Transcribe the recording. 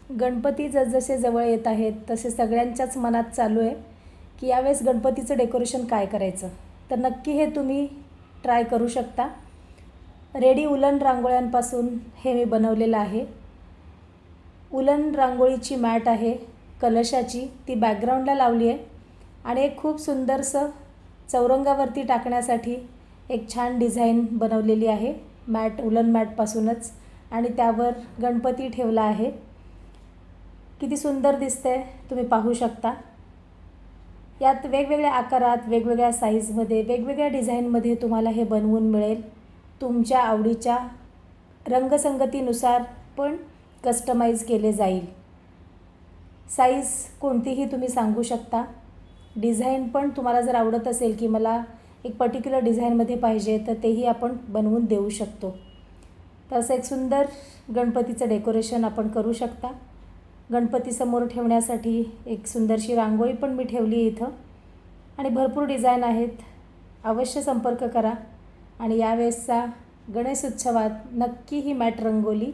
गणपती जसजसे जवळ येत आहेत तसे सगळ्यांच्याच मनात चालू आहे की यावेळेस गणपतीचं डेकोरेशन काय करायचं. तर नक्की हे तुम्ही ट्राय करू शकता. रेडी उलन रांगोळ्यांपासून हे मी बनवलेलं आहे. उलन रांगोळीची मॅट आहे कलशाची, ती बॅकग्राऊंडला लावली आहे आणि एक खूप सुंदरसं चौरंगावरती टाकण्यासाठी एक छान डिझाईन बनवलेली आहे मॅट, उलन मॅटपासूनच, आणि त्यावर गणपती ठेवला आहे. किती सुंदर दिसते तुम्ही पाहू शकता. यात वेगवेगळ्या आकारात, वेगवेगळ्या साईजमध्ये, वेगवेगळ्या डिझाईनमध्ये तुम्हाला हे बनवून मिळेल. तुमच्या आवडीच्या रंगसंगतीनुसार पण कस्टमाइज केले जाईल. साईज कोणतीही तुम्ही सांगू शकता. डिझाईन पण तुम्हाला जर आवडत असेल की मला एक पर्टिक्युलर डिझाईनमध्ये पाहिजे तर तेही आपण बनवून देऊ शकतो. तर असं एक सुंदर गणपतीचं डेकोरेशन आपण करू शकता. गणपतीसमोर ठेवण्यासाठी एक सुंदरशी रांगोळी पण मी ठेवली आहे इथं आणि भरपूर डिझाईन आहेत. अवश्य संपर्क करा आणि यावेळेसचा गणेश उत्सवात नक्की ही मॅट रंगोली